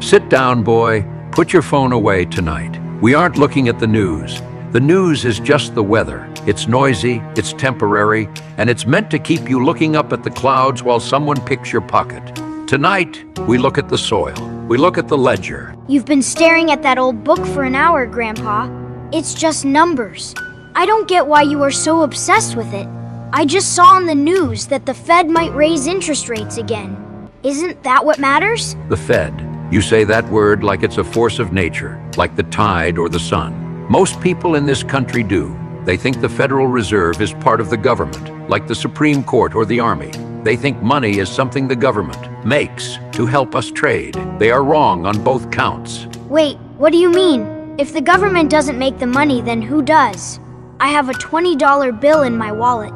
Sit down, boy. Put your phone away tonight. We aren't looking at the news. The news is just the weather. It's noisy, it's temporary, and it's meant to keep you looking up at the clouds while someone picks your pocket. Tonight, we look at the soil. We look at the ledger. You've been staring at that old book for an hour, Grandpa. It's just numbers. I don't get why you are so obsessed with it. I just saw on the news that the Fed might raise interest rates again. Isn't that what matters? The Fed. You say that word like it's a force of nature, like the tide or the sun. Most people in this country do. They think the Federal Reserve is part of the government, like the Supreme Court or the Army. They think money is something the government makes to help us trade. They are wrong on both counts. Wait, what do you mean? If the government doesn't make the money, then who does? I have a $20 bill in my wallet.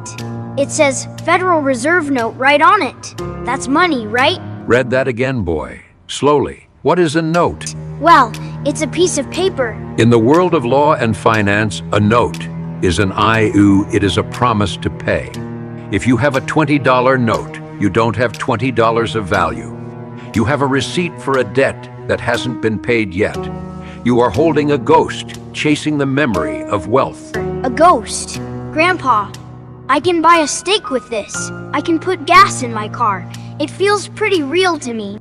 It says Federal Reserve note right on it. That's money, right? Read that again, boy. Slowly. What is a note? Well, it's a piece of paper. In the world of law and finance, a note is an IOU. It is a promise to pay. If you have a $20 note, you don't have $20 of value. You have a receipt for a debt that hasn't been paid yet. You are holding a ghost, chasing the memory of wealth. A ghost? Grandpa, I can buy a steak with this. I can put gas in my car. It feels pretty real to me.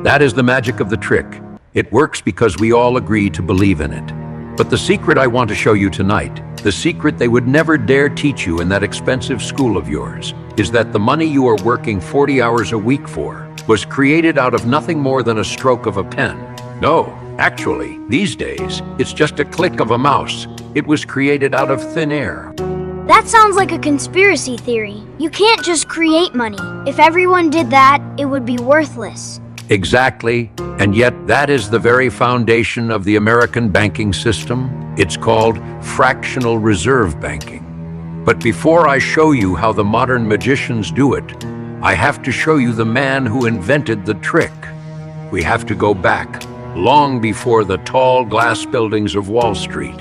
That is the magic of the trick. It works because we all agree to believe in it. But the secret I want to show you tonight, the secret they would never dare teach you in that expensive school of yours, is that the money you are working 40 hours a week for was created out of nothing more than a stroke of a pen. No, actually, these days, it's just a click of a mouse. It was created out of thin air. That sounds like a conspiracy theory. You can't just create money. If everyone did that, it would be worthless. Exactly, and yet that is the very foundation of the American banking system. It's called fractional reserve banking. But before I show you how the modern magicians do it, I have to show you the man who invented the trick. We have to go back, long before the tall glass buildings of Wall Street.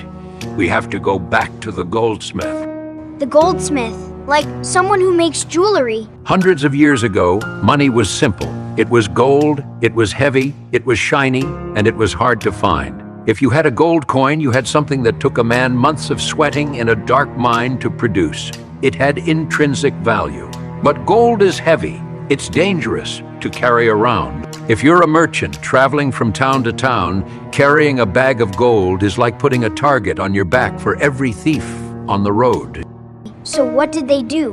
We have to go back to the Goldsmith. The Goldsmith, like someone who makes jewelry. Hundreds of years ago, money was simple. It was gold, it was heavy, it was shiny, and it was hard to find. If you had a gold coin, you had something that took a man months of sweating in a dark mine to produce. It had intrinsic value. But gold is heavy. It's dangerous to carry around. If you're a merchant traveling from town to town, carrying a bag of gold is like putting a target on your back for every thief on the road. So what did they do?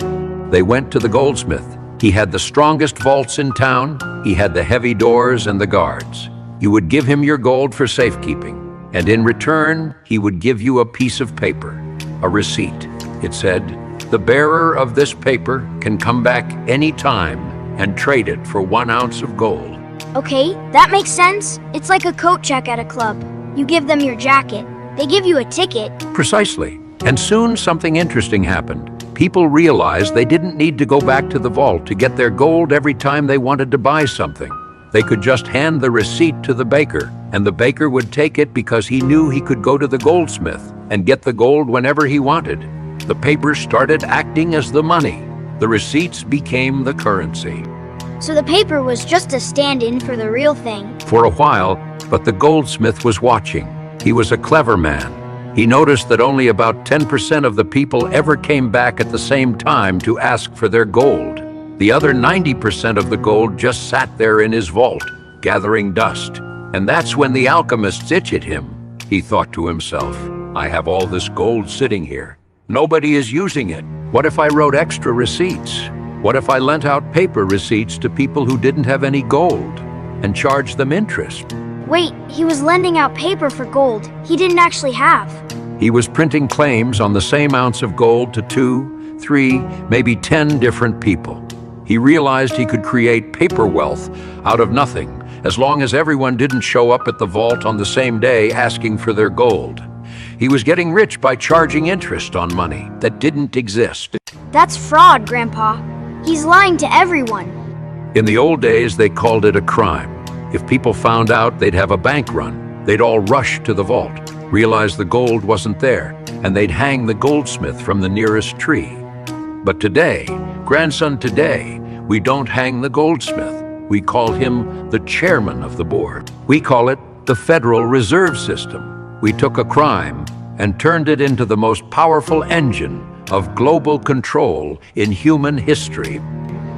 They went to the goldsmith. He had the strongest vaults in town. He had the heavy doors and the guards. You would give him your gold for safekeeping, and in return, he would give you a piece of paper, a receipt. It said, "The bearer of this paper can come back any time and trade it for 1 ounce of gold." Okay, that makes sense. It's like a coat check at a club. You give them your jacket. They give you a ticket. Precisely. And soon something interesting happened. People realized they didn't need to go back to the vault to get their gold every time they wanted to buy something. They could just hand the receipt to the baker, and the baker would take it because he knew he could go to the goldsmith and get the gold whenever he wanted. The paper started acting as the money. The receipts became the currency. So the paper was just a stand-in for the real thing. For a while, but the goldsmith was watching. He was a clever man. He noticed that only about 10% of the people ever came back at the same time to ask for their gold. The other 90% of the gold just sat there in his vault, gathering dust. And that's when the alchemists itched at him. He thought to himself, "I have all this gold sitting here. Nobody is using it. What if I wrote extra receipts? What if I lent out paper receipts to people who didn't have any gold and charged them interest?" Wait, he was lending out paper for gold he didn't actually have. He was printing claims on the same ounce of gold to 2, 3, maybe 10 different people. He realized he could create paper wealth out of nothing, as long as everyone didn't show up at the vault on the same day asking for their gold. He was getting rich by charging interest on money that didn't exist. That's fraud, Grandpa. He's lying to everyone. In the old days, they called it a crime. If people found out, they'd have a bank run. They'd all rush to the vault, realize the gold wasn't there, and they'd hang the goldsmith from the nearest tree. But today, grandson, today, we don't hang the goldsmith. We called him the chairman of the board. We call it the Federal Reserve System. We took a crime and turned it into the most powerful engine of global control in human history.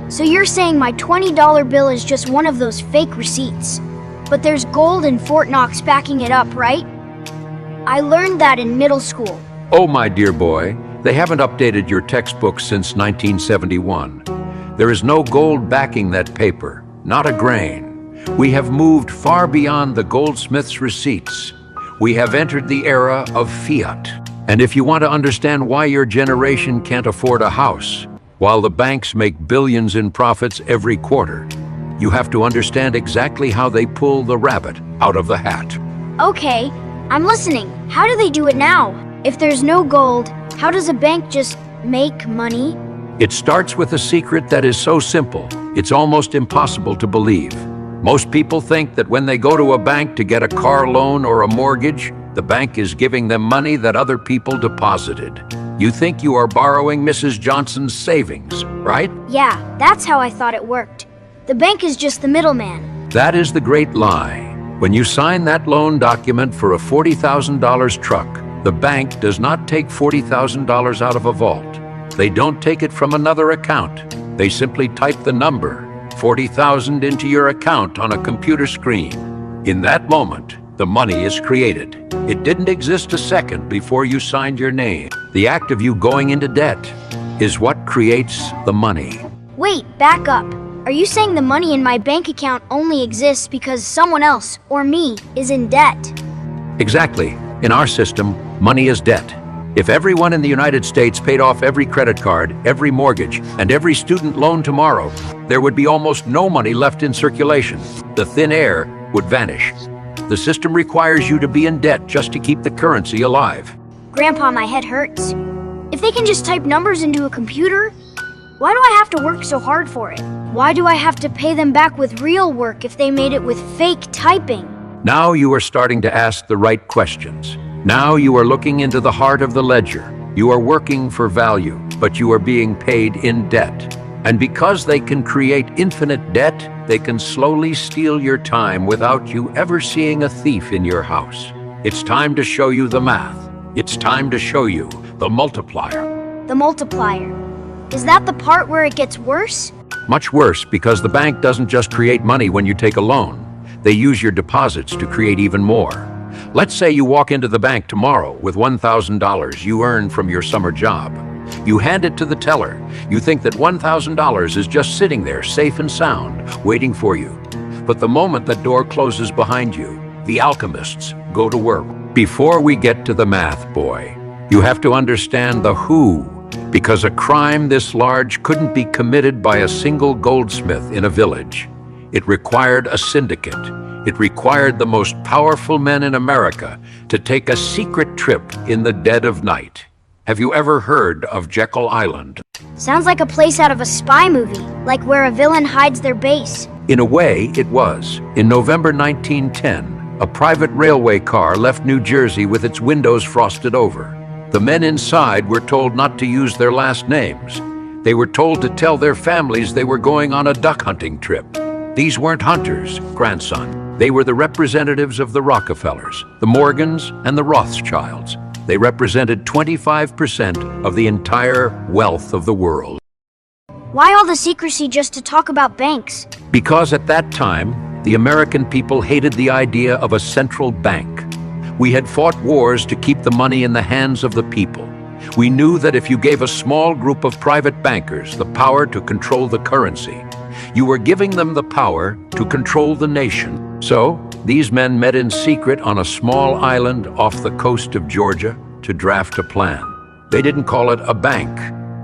So you're saying my $20 bill is just one of those fake receipts? But there's gold in Fort Knox backing it up, right? I learned that in middle school. Oh, my dear boy, they haven't updated your textbook since 1971. There is no gold backing that paper, not a grain. We have moved far beyond the Goldsmith's receipts. We have entered the era of fiat. And if you want to understand why your generation can't afford a house, while the banks make billions in profits every quarter, you have to understand exactly how they pull the rabbit out of the hat. Okay, I'm listening. How do they do it now? If there's no gold, how does a bank just make money? It starts with a secret that is so simple, it's almost impossible to believe. Most people think that when they go to a bank to get a car loan or a mortgage, the bank is giving them money that other people deposited. You think you are borrowing Mrs. Johnson's savings, right? Yeah, that's how I thought it worked. The bank is just the middleman. That is the great lie. When you sign that loan document for a $40,000 truck, the bank does not take $40,000 out of a vault. They don't take it from another account. They simply type the number, 40,000, into your account on a computer screen. In that moment, the money is created. It didn't exist a second before you signed your name. The act of you going into debt is what creates the money. Wait, back up. Are you saying the money in my bank account only exists because someone else, or me, is in debt? Exactly. In our system, money is debt. If everyone in the United States paid off every credit card, every mortgage, and every student loan tomorrow, there would be almost no money left in circulation. The thin air would vanish. The system requires you to be in debt just to keep the currency alive. Grandpa, my head hurts. If they can just type numbers into a computer, why do I have to work so hard for it? Why do I have to pay them back with real work if they made it with fake typing? Now you are starting to ask the right questions. Now you are looking into the heart of the ledger. You are working for value, but you are being paid in debt. And because they can create infinite debt, they can slowly steal your time without you ever seeing a thief in your house. It's time to show you the math. It's time to show you the multiplier. The multiplier. Is that the part where it gets worse? Much worse, because the bank doesn't just create money when you take a loan. They use your deposits to create even more. Let's say you walk into the bank tomorrow with $1,000 you earned from your summer job. You hand it to the teller. You think that $1,000 is just sitting there, safe and sound, waiting for you. But the moment that door closes behind you, the alchemists go to work. Before we get to the math, boy, you have to understand the who, because a crime this large couldn't be committed by a single goldsmith in a village. It required a syndicate. It required the most powerful men in America to take a secret trip in the dead of night. Have you ever heard of Jekyll Island? Sounds like a place out of a spy movie, like where a villain hides their base. In a way, it was. In November 1910, a private railway car left New Jersey with its windows frosted over. The men inside were told not to use their last names. They were told to tell their families they were going on a duck hunting trip. These weren't hunters, grandson. They were the representatives of the Rockefellers, the Morgans, and the Rothschilds. They represented 25% of the entire wealth of the world. Why all the secrecy just to talk about banks? Because at that time, the American people hated the idea of a central bank. We had fought wars to keep the money in the hands of the people. We knew that if you gave a small group of private bankers the power to control the currency, you were giving them the power to control the nation. So, these men met in secret on a small island off the coast of Georgia to draft a plan. They didn't call it a bank.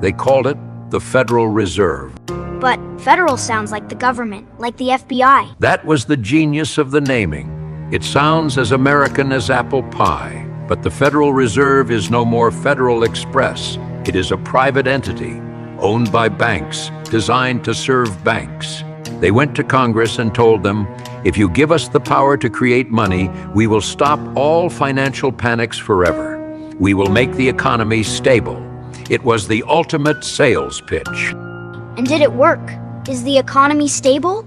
They called it the Federal Reserve. But federal sounds like the government, like the FBI. That was the genius of the naming. It sounds as American as apple pie, but the Federal Reserve is no more Federal Express. It is a private entity, owned by banks, designed to serve banks. They went to Congress and told them, if you give us the power to create money, we will stop all financial panics forever. We will make the economy stable. It was the ultimate sales pitch. And did it work? Is the economy stable?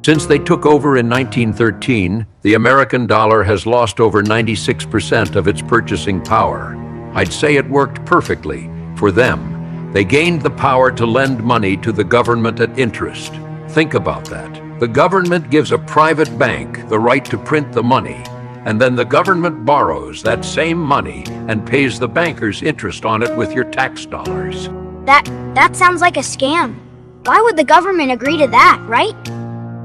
Since they took over in 1913, the American dollar has lost over 96% of its purchasing power. I'd say it worked perfectly for them. They gained the power to lend money to the government at interest. Think about that. The government gives a private bank the right to print the money, and then the government borrows that same money and pays the bankers interest on it with your tax dollars. That sounds like a scam. Why would the government agree to that, right?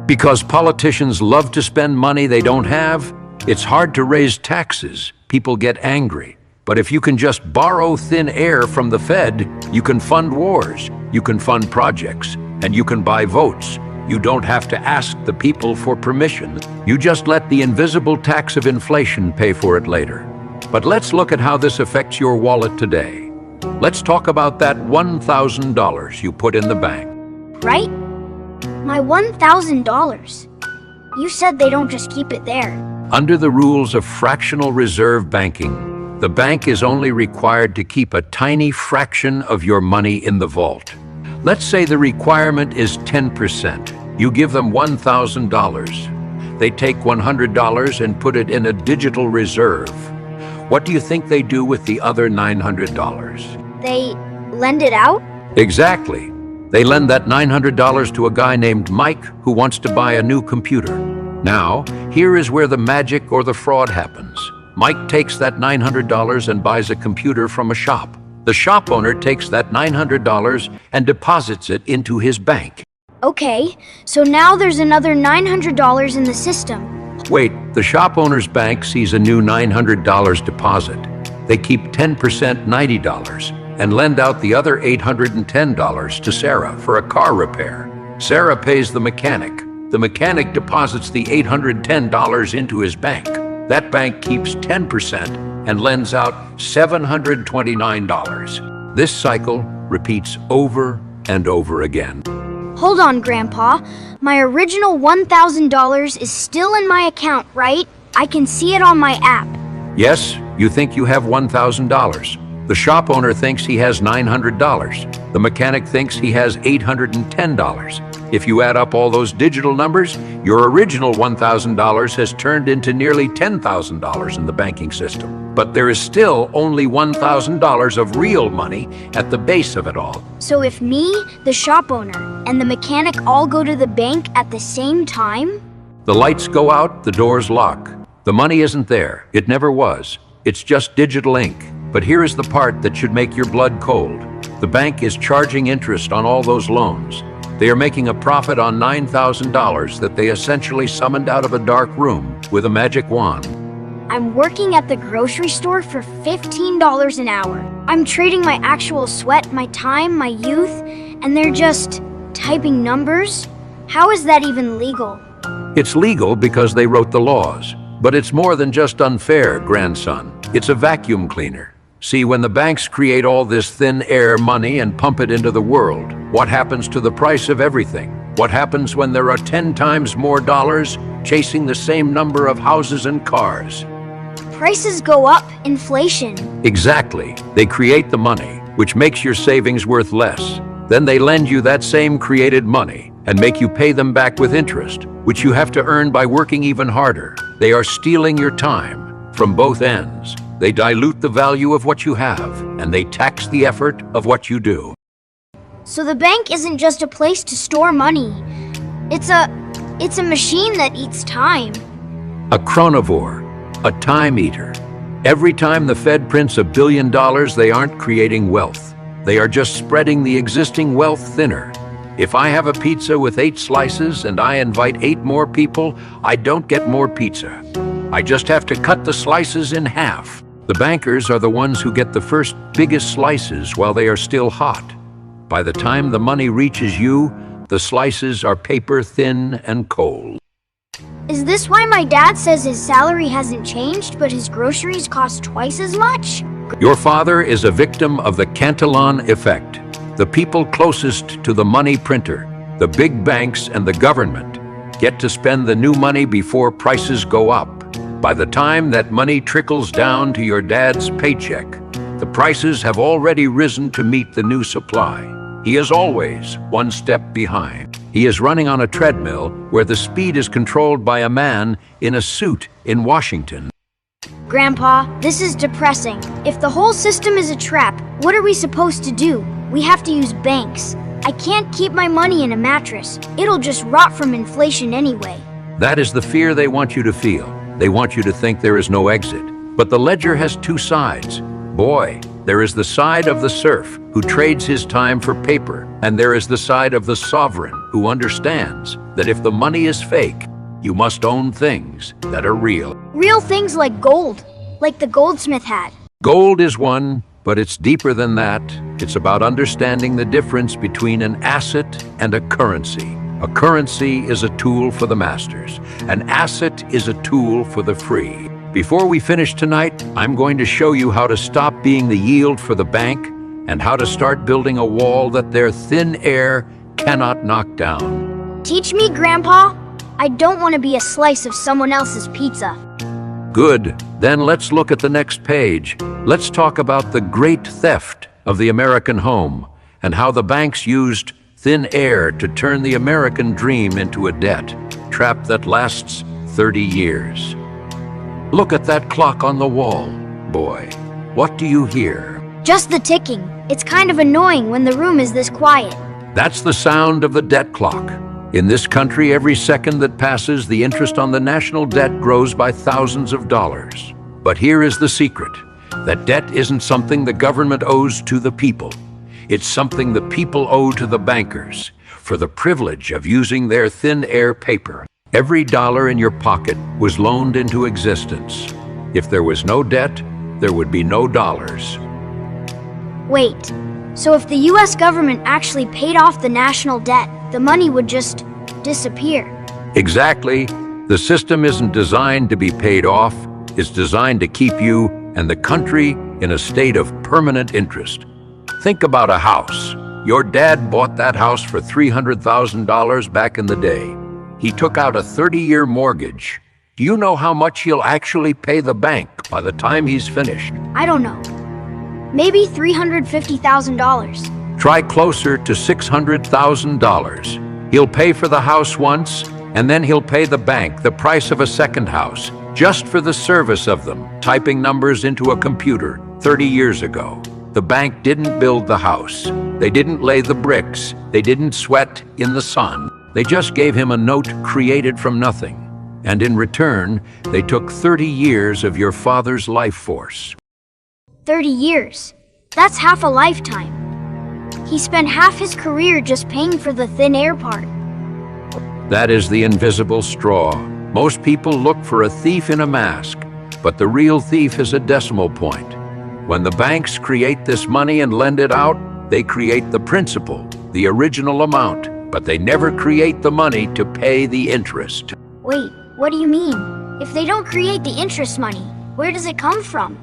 Because politicians love to spend money they don't have. It's hard to raise taxes. People get angry. But if you can just borrow thin air from the Fed, you can fund wars, you can fund projects, and you can buy votes. You don't have to ask the people for permission. You just let the invisible tax of inflation pay for it later. But let's look at how this affects your wallet today. Let's talk about that $1,000 you put in the bank. Right? My $1,000. You said they don't just keep it there. Under the rules of fractional reserve banking, the bank is only required to keep a tiny fraction of your money in the vault. Let's say the requirement is 10%. You give them $1,000. They take $100 and put it in a digital reserve. What do you think they do with the other $900? They lend it out? Exactly. They lend that $900 to a guy named Mike who wants to buy a new computer. Now, here is where the magic or the fraud happens. Mike takes that $900 and buys a computer from a shop. The shop owner takes that $900 and deposits it into his bank. Okay, so now there's another $900 in the system. Wait, the shop owner's bank sees a new $900 deposit. They keep 10% $90 and lend out the other $810 to Sarah for a car repair. Sarah pays the mechanic. The mechanic deposits the $810 into his bank. That bank keeps 10% and lends out $729. This cycle repeats over and over again. Hold on, Grandpa. My original $1,000 is still in my account, right? I can see it on my app. Yes, you think you have $1,000. The shop owner thinks he has $900. The mechanic thinks he has $810. If you add up all those digital numbers, your original $1,000 has turned into nearly $10,000 in the banking system. But there is still only $1,000 of real money at the base of it all. So if me, the shop owner, and the mechanic all go to the bank at the same time? The lights go out, the doors lock. The money isn't there. It never was. It's just digital ink. But here is the part that should make your blood cold. The bank is charging interest on all those loans. They are making a profit on $9,000 that they essentially summoned out of a dark room with a magic wand. I'm working at the grocery store for $15 an hour. I'm trading my actual sweat, my time, my youth, and they're just typing numbers? How is that even legal? It's legal because they wrote the laws. But it's more than just unfair, grandson. It's a vacuum cleaner. See, when the banks create all this thin air money and pump it into the world, what happens to the price of everything? What happens when there are 10 times more dollars chasing the same number of houses and cars? Prices go up, inflation. Exactly. They create the money, which makes your savings worth less. Then they lend you that same created money and make you pay them back with interest, which you have to earn by working even harder. They are stealing your time from both ends. They dilute the value of what you have, and they tax the effort of what you do. So the bank isn't just a place to store money. It's a machine that eats time. A chronivore, a time eater. Every time the Fed prints $1 billion, they aren't creating wealth. They are just spreading the existing wealth thinner. If I have a pizza with 8 slices and I invite 8 more people, I don't get more pizza. I just have to cut the slices in half. The bankers are the ones who get the first biggest slices while they are still hot. By the time the money reaches you, the slices are paper thin and cold. Is this why my dad says his salary hasn't changed, but his groceries cost twice as much? Your father is a victim of the Cantillon effect. The people closest to the money printer, the big banks and the government, get to spend the new money before prices go up. By the time that money trickles down to your dad's paycheck, the prices have already risen to meet the new supply. He is always one step behind. He is running on a treadmill where the speed is controlled by a man in a suit in Washington. Grandpa, this is depressing. If the whole system is a trap, what are we supposed to do? We have to use banks. I can't keep my money in a mattress. It'll just rot from inflation anyway. That is the fear they want you to feel. They want you to think there is no exit. But the ledger has two sides. Boy, there is the side of the serf who trades his time for paper, and there is the side of the sovereign who understands that if the money is fake, you must own things that are real. Real things like gold, like the Goldsmith had. Gold is one, but it's deeper than that. It's about understanding the difference between an asset and a currency. A currency is a tool for the masters. An asset is a tool for the free. Before we finish tonight, I'm going to show you how to stop being the yield for the bank and how to start building a wall that their thin air cannot knock down. Teach me, Grandpa. I don't want to be a slice of someone else's pizza. Good. Then let's look at the next page. Let's talk about the great theft of the American home and how the banks used thin air to turn the American dream into a debt trap that lasts 30 years. Look at that clock on the wall. Boy, what do you hear? Just the ticking. It's kind of annoying when the room is this quiet. That's the sound of the debt clock. In this country, every second that passes, the interest on the national debt grows by thousands of dollars. But here is the secret. That debt isn't something the government owes to the people. It's something the people owe to the bankers for the privilege of using their thin air paper. Every dollar in your pocket was loaned into existence. If there was no debt, there would be no dollars. Wait, so if the US government actually paid off the national debt, the money would just disappear? Exactly. The system isn't designed to be paid off. It's designed to keep you and the country in a state of permanent interest. Think about a house. Your dad bought that house for $300,000 back in the day. He took out a 30-year mortgage. Do you know how much he'll actually pay the bank by the time he's finished? I don't know. Maybe $350,000. Try closer to $600,000. He'll pay for the house once, and then he'll pay the bank the price of a second house, just for the service of them, typing numbers into a computer 30 years ago. The bank didn't build the house. They didn't lay the bricks. They didn't sweat in the sun. They just gave him a note created from nothing. And in return, they took 30 years of your father's life force. 30 years. That's half a lifetime. He spent half his career just paying for the thin air part. That is the invisible straw. Most people look for a thief in a mask, but the real thief is a decimal point. When the banks create this money and lend it out, they create the principal, the original amount, but they never create the money to pay the interest. Wait, what do you mean? If they don't create the interest money, where does it come from?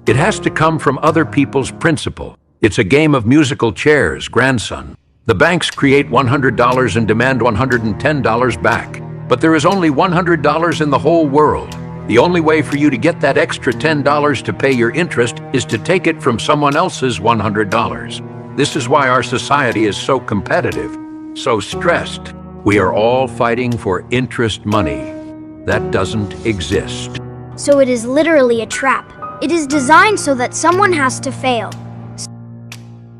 It has to come from other people's principal. It's a game of musical chairs, grandson. The banks create $100 and demand $110 back. But there is only $100 in the whole world. The only way for you to get that extra $10 to pay your interest is to take it from someone else's $100. This is why our society is so competitive, so stressed. We are all fighting for interest money. That doesn't exist. So it is literally a trap. It is designed so that someone has to fail.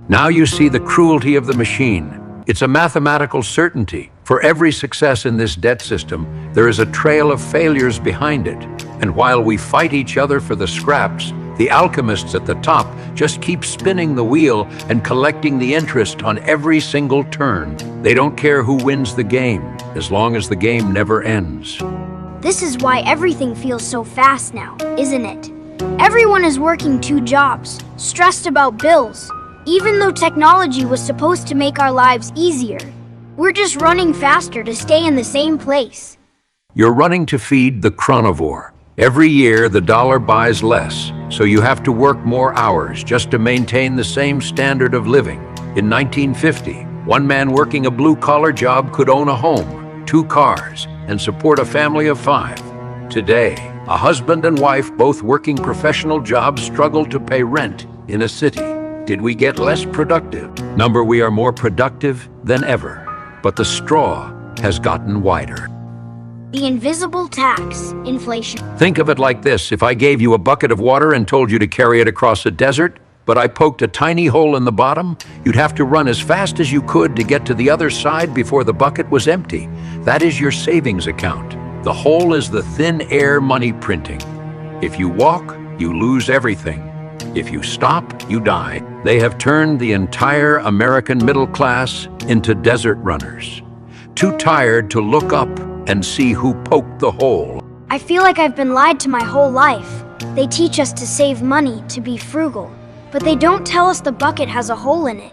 Now you see the cruelty of the machine. It's a mathematical certainty. For every success in this debt system, there is a trail of failures behind it. And while we fight each other for the scraps, the alchemists at the top just keep spinning the wheel and collecting the interest on every single turn. They don't care who wins the game, as long as the game never ends. This is why everything feels so fast now, isn't it? Everyone is working 2 jobs, stressed about bills. Even though technology was supposed to make our lives easier, we're just running faster to stay in the same place. You're running to feed the chronivore. Every year, the dollar buys less, so you have to work more hours just to maintain the same standard of living. In 1950, one man working a blue-collar job could own a home, 2 cars, and support a family of 5. Today, a husband and wife both working professional jobs struggle to pay rent in a city. Did we get less productive? We are more productive than ever. but the straw has gotten wider. The invisible tax, inflation. Think of it like this. If I gave you a bucket of water and told you to carry it across a desert, but I poked a tiny hole in the bottom, you'd have to run as fast as you could to get to the other side before the bucket was empty. That is your savings account. The hole is the thin air money printing. If you walk, you lose everything. If you stop, you die. They have turned the entire American middle class into desert runners, too tired to look up and see who poked the hole. I feel like I've been lied to my whole life. They teach us to save money, to be frugal, but they don't tell us the bucket has a hole in it.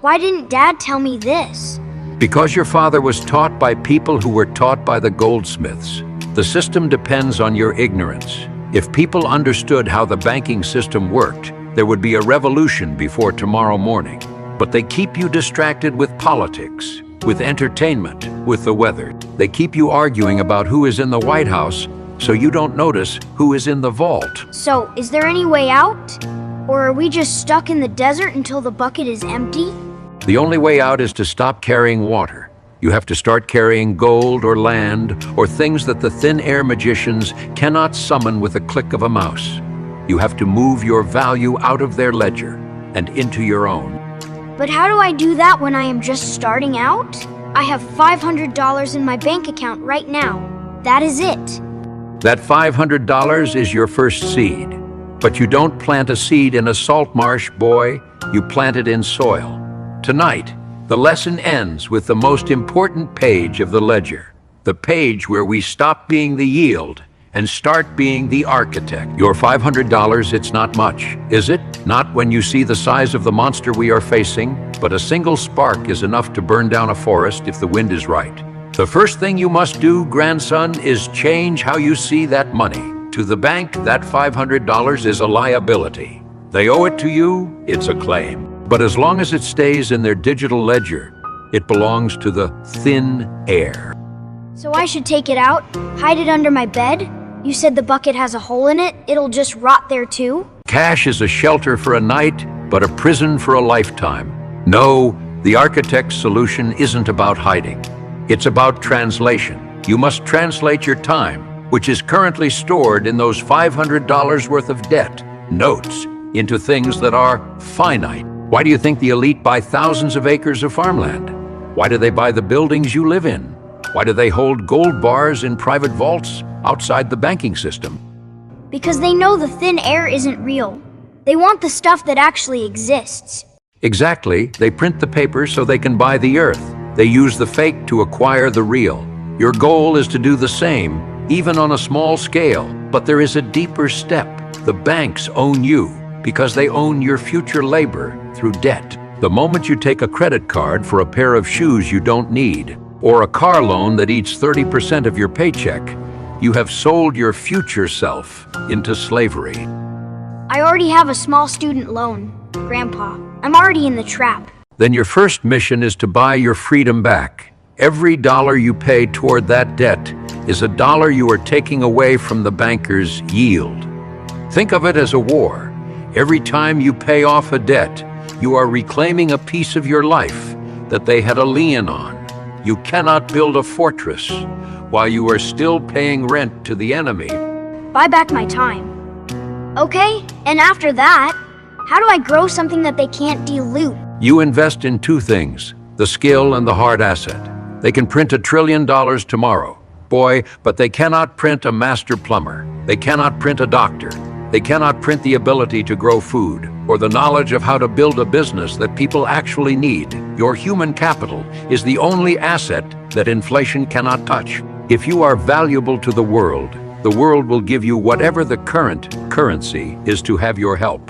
Why didn't Dad tell me this? Because your father was taught by people who were taught by the Goldsmiths. The system depends on your ignorance. If people understood how the banking system worked, there would be a revolution before tomorrow morning. But they keep you distracted with politics, with entertainment, with the weather. They keep you arguing about who is in the White House, so you don't notice who is in the vault. So, is there any way out? Or are we just stuck in the desert until the bucket is empty? The only way out is to stop carrying water. You have to start carrying gold or land or things that the thin air magicians cannot summon with a click of a mouse. You have to move your value out of their ledger and into your own. But how do I do that when I am just starting out? I have $500 in my bank account right now. That is it. That $500 is your first seed. But you don't plant a seed in a salt marsh, boy. You plant it in soil. Tonight, the lesson ends with the most important page of the ledger. The page where we stop being the yield and start being the architect. Your $500, it's not much, is it? Not when you see the size of the monster we are facing, but a single spark is enough to burn down a forest if the wind is right. The first thing you must do, grandson, is change how you see that money. To the bank, that $500 is a liability. They owe it to you, it's a claim. But as long as it stays in their digital ledger, it belongs to the thin air. So I should take it out, hide it under my bed? You said the bucket has a hole in it, it'll just rot there too? Cash is a shelter for a night, but a prison for a lifetime. No, the architect's solution isn't about hiding. It's about translation. You must translate your time, which is currently stored in those $500 worth of debt, notes, into things that are finite. Why do you think the elite buy thousands of acres of farmland? Why do they buy the buildings you live in? Why do they hold gold bars in private vaults outside the banking system? Because they know the thin air isn't real. They want the stuff that actually exists. Exactly. They print the paper so they can buy the earth. They use the fake to acquire the real. Your goal is to do the same, even on a small scale. But there is a deeper step. The banks own you because they own your future labor through debt. The moment you take a credit card for a pair of shoes you don't need, or a car loan that eats 30% of your paycheck, you have sold your future self into slavery. I already have a small student loan, Grandpa. I'm already in the trap. Then your first mission is to buy your freedom back. Every dollar you pay toward that debt is a dollar you are taking away from the banker's yield. Think of it as a war. Every time you pay off a debt, you are reclaiming a piece of your life that they had a lien on. You cannot build a fortress while you are still paying rent to the enemy. Buy back my time. Okay, and after that, how do I grow something that they can't dilute? You invest in two things, the skill and the hard asset. They can print $1 trillion tomorrow, boy, but they cannot print a master plumber. They cannot print a doctor. They cannot print the ability to grow food or the knowledge of how to build a business that people actually need. Your human capital is the only asset that inflation cannot touch. If you are valuable to the world will give you whatever the current currency is to have your help.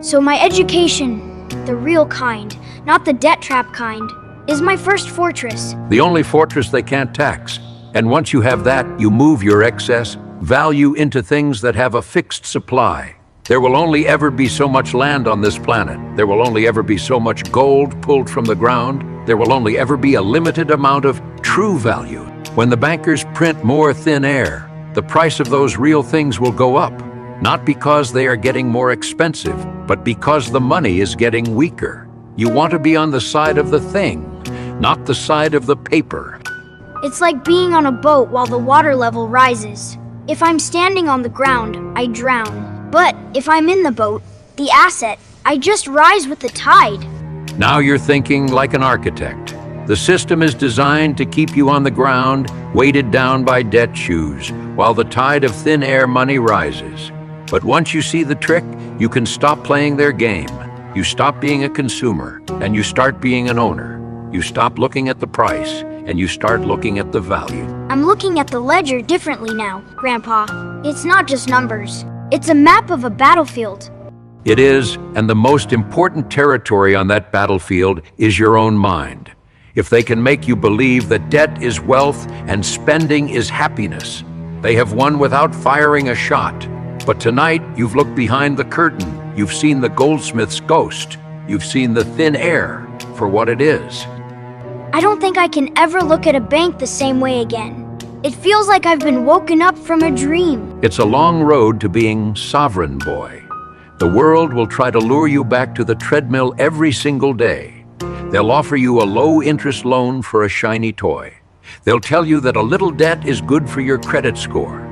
So my education, the real kind, not the debt trap kind, is my first fortress. The only fortress they can't tax. And once you have that, you move your excess value into things that have a fixed supply. There will only ever be so much land on this planet. There will only ever be so much gold pulled from the ground. There will only ever be a limited amount of true value. When the bankers print more thin air, the price of those real things will go up. Not because they are getting more expensive, but because the money is getting weaker. You want to be on the side of the thing not the side of the paper. It's like being on a boat while the water level rises. If I'm standing on the ground, I drown. But if I'm in the boat, the asset, I just rise with the tide. Now you're thinking like an architect. The system is designed to keep you on the ground, weighted down by debt shoes, while the tide of thin air money rises. But once you see the trick, you can stop playing their game. You stop being a consumer, and you start being an owner. You stop looking at the price, and you start looking at the value. I'm looking at the ledger differently now, Grandpa. It's not just numbers. It's a map of a battlefield. It is, and the most important territory on that battlefield is your own mind. If they can make you believe that debt is wealth and spending is happiness, they have won without firing a shot. But tonight, you've looked behind the curtain. You've seen the Goldsmith's ghost. You've seen the thin air for what it is. I don't think I can ever look at a bank the same way again. It feels like I've been woken up from a dream. It's a long road to being sovereign, boy. The world will try to lure you back to the treadmill every single day. They'll offer you a low-interest loan for a shiny toy. They'll tell you that a little debt is good for your credit score.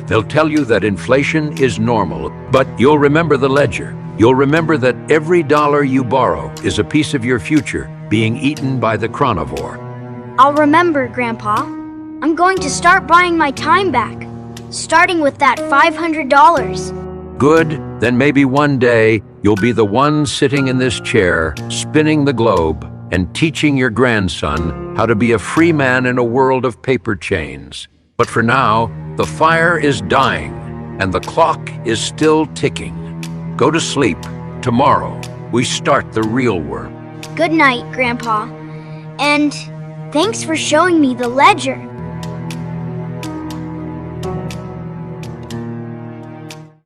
They'll tell you that inflation is normal, but you'll remember the ledger. You'll remember that every dollar you borrow is a piece of your future being eaten by the chronivore. I'll remember, Grandpa. I'm going to start buying my time back, starting with that $500. Good, then maybe one day you'll be the one sitting in this chair, spinning the globe, and teaching your grandson how to be a free man in a world of paper chains. But for now, the fire is dying, and the clock is still ticking. Go to sleep. Tomorrow, we start the real work. Good night, Grandpa. And thanks for showing me the ledger.